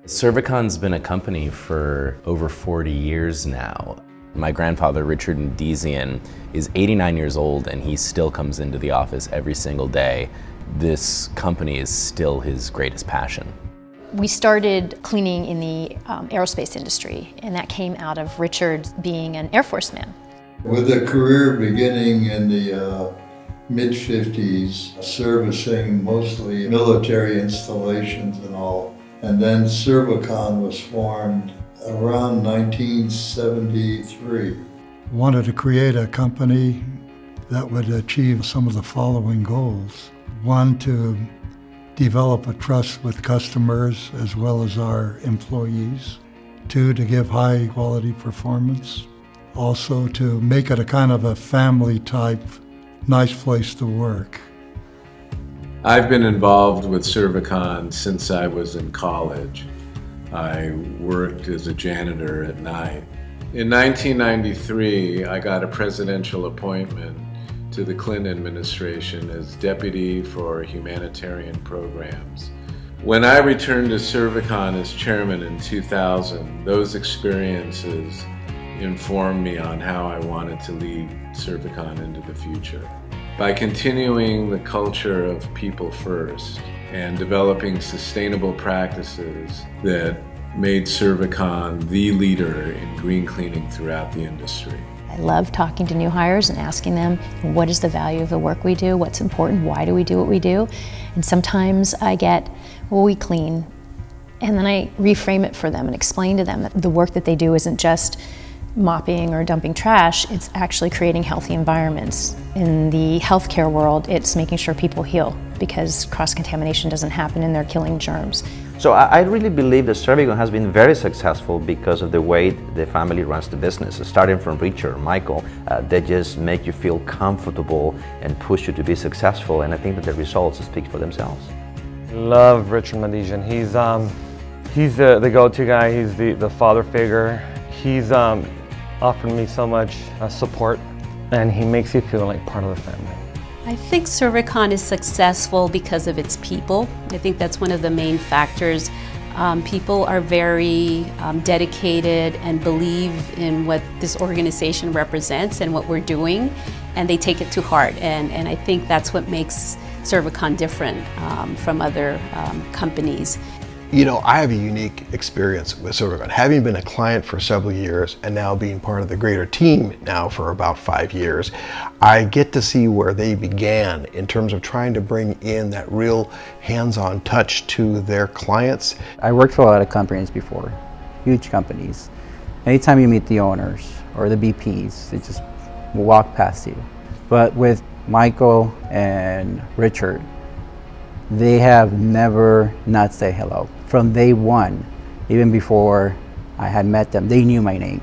Servicon's been a company for over 40 years now. My grandfather, Richard Mendezian, is 89 years old and he still comes into the office every single day. This company is still his greatest passion. We started cleaning in the aerospace industry, and that came out of Richard being an Air Force man. With a career beginning in the mid-50s, servicing mostly military installations and all, and then Servicon was formed around 1973. Wanted to create a company that would achieve some of the following goals. One, to develop a trust with customers as well as our employees. Two, to give high quality performance. Also to make it a kind of a family type, nice place to work. I've been involved with Servicon since I was in college. I worked as a janitor at night. In 1993, I got a presidential appointment to the Clinton administration as Deputy for Humanitarian Programs. When I returned to Servicon as chairman in 2000, those experiences informed me on how I wanted to lead Servicon into the future. By continuing the culture of people first and developing sustainable practices that made Servicon the leader in green cleaning throughout the industry. I love talking to new hires and asking them, what is the value of the work we do? What's important? Why do we do what we do? And sometimes I get, well, we clean. And then I reframe it for them and explain to them that the work that they do isn't just mopping or dumping trash, it's actually creating healthy environments. In the healthcare world, it's making sure people heal because cross-contamination doesn't happen and they're killing germs. So I really believe that Servicon has been very successful because of the way the family runs the business. Starting from Richard, Michael, they just make you feel comfortable and push you to be successful, and I think that the results speak for themselves. Love Richard Mendezian. He's the go-to guy. He's the father figure. He's offered me so much support, and he makes you feel like part of the family. I think Servicon is successful because of its people. I think that's one of the main factors. People are very dedicated and believe in what this organization represents and what we're doing, and they take it to heart. And I think that's what makes Servicon different from other companies. You know, I have a unique experience with Servicon. Having been a client for several years and now being part of the greater team now for about 5 years, I get to see where they began in terms of trying to bring in that real hands-on touch to their clients. I worked for a lot of companies before, huge companies. Anytime you meet the owners or the BPs, they just walk past you. But with Michael and Richard, they have never not said hello. From day one, even before I had met them, they knew my name.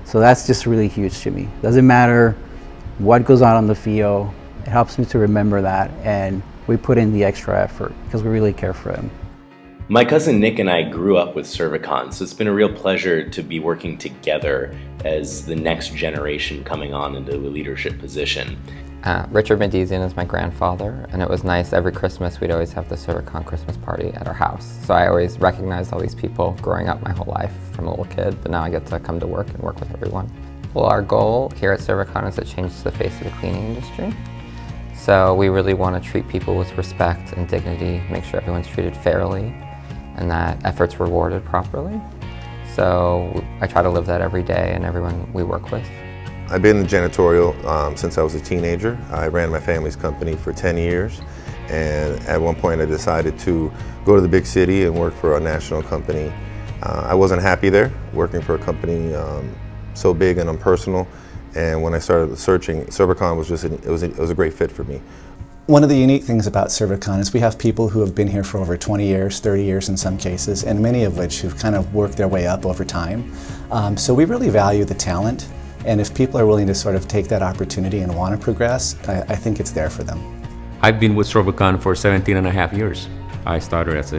So that's just really huge to me. Doesn't matter what goes on the field, it helps me to remember that, and we put in the extra effort because we really care for them. My cousin Nick and I grew up with Servicon, so it's been a real pleasure to be working together as the next generation coming on into a leadership position. Richard Mendezian is my grandfather, and it was nice. Every Christmas we'd always have the Servicon Christmas party at our house. So I always recognized all these people growing up my whole life from a little kid, but now I get to come to work and work with everyone. Well, our goal here at Servicon is to change the face of the cleaning industry. So we really want to treat people with respect and dignity, make sure everyone's treated fairly, and that effort's rewarded properly. So I try to live that every day and everyone we work with. I've been in janitorial since I was a teenager. I ran my family's company for 10 years, and at one point I decided to go to the big city and work for a national company. I wasn't happy there, working for a company so big and impersonal, and when I started searching, Servicon was just, it was a great fit for me. One of the unique things about Servicon is we have people who have been here for over 20 years, 30 years in some cases, and many of which have kind of worked their way up over time. So we really value the talent. And if people are willing to sort of take that opportunity and want to progress, I think it's there for them. I've been with Servicon for 17.5 years. I started as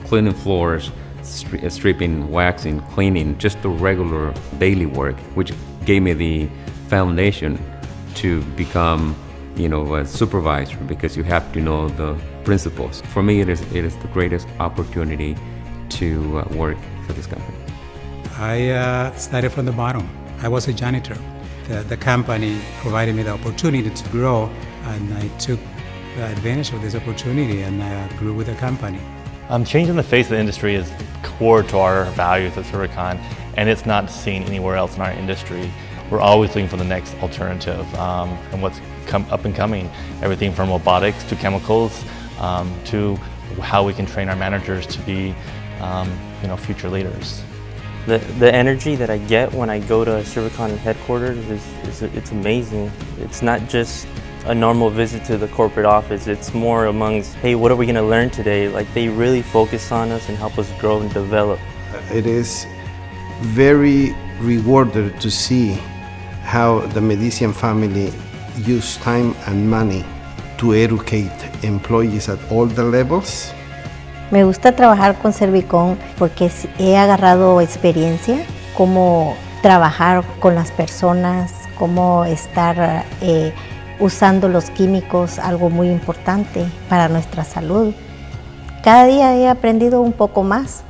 cleaning floors, stripping, waxing, cleaning, just the regular daily work, which gave me the foundation to become a supervisor, because you have to know the principles. For me, it is the greatest opportunity to work for this company? I started from the bottom. I was a janitor. The company provided me the opportunity to grow, and I took advantage of this opportunity and I grew with the company. Changing the face of the industry is core to our values at Servicon, and it's not seen anywhere else in our industry. We're always looking for the next alternative and what's up and coming. Everything from robotics to chemicals to how we can train our managers to be future leaders. The energy that I get when I go to Servicon headquarters it's amazing. It's not just a normal visit to the corporate office. It's more amongst, hey, what are we going to learn today? Like, they really focus on us and help us grow and develop. It is very rewarding to see how the Medizian family use time and money to educate employees at all the levels. Me gusta trabajar con Servicon porque he agarrado experiencia, cómo trabajar con las personas, cómo estar usando los químicos, algo muy importante para nuestra salud. Cada día he aprendido un poco más.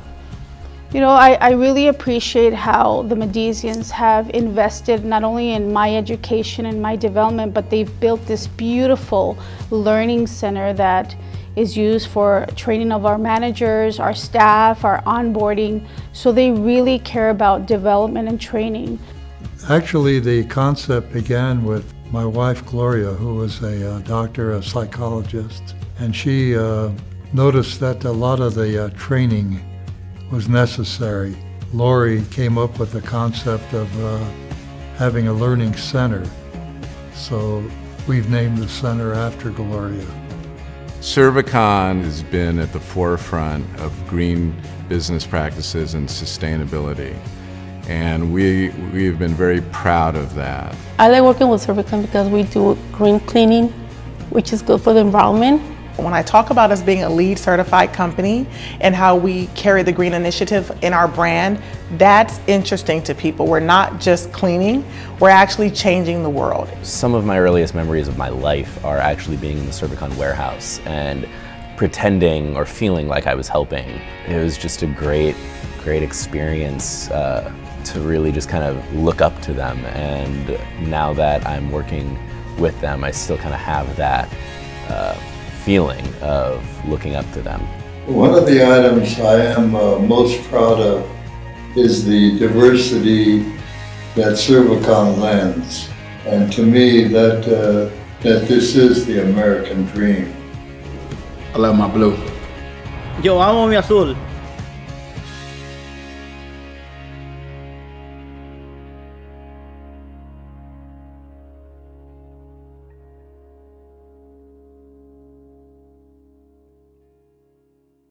You know, I really appreciate how the Medizians have invested not only in my education and my development, but they've built this beautiful learning center that is used for training of our managers, our staff, our onboarding. So they really care about development and training. Actually, the concept began with my wife, Gloria, who was a doctor, a psychologist, and she noticed that a lot of the training was necessary. Lori came up with the concept of having a learning center. So we've named the center after Gloria. Servicon has been at the forefront of green business practices and sustainability, and we've been very proud of that. I like working with Servicon because we do green cleaning, which is good for the environment. When I talk about us being a LEED certified company and how we carry the green initiative in our brand, that's interesting to people. We're not just cleaning, we're actually changing the world. Some of my earliest memories of my life are actually being in the Servicon warehouse and pretending or feeling like I was helping. It was just a great experience to really just kind of look up to them, and now that I'm working with them, I still kind of have that feeling of looking up to them. One of the items I am most proud of is the diversity that Servicon lends, and to me that this is the American dream. I love my blue. Yo amo mi azul.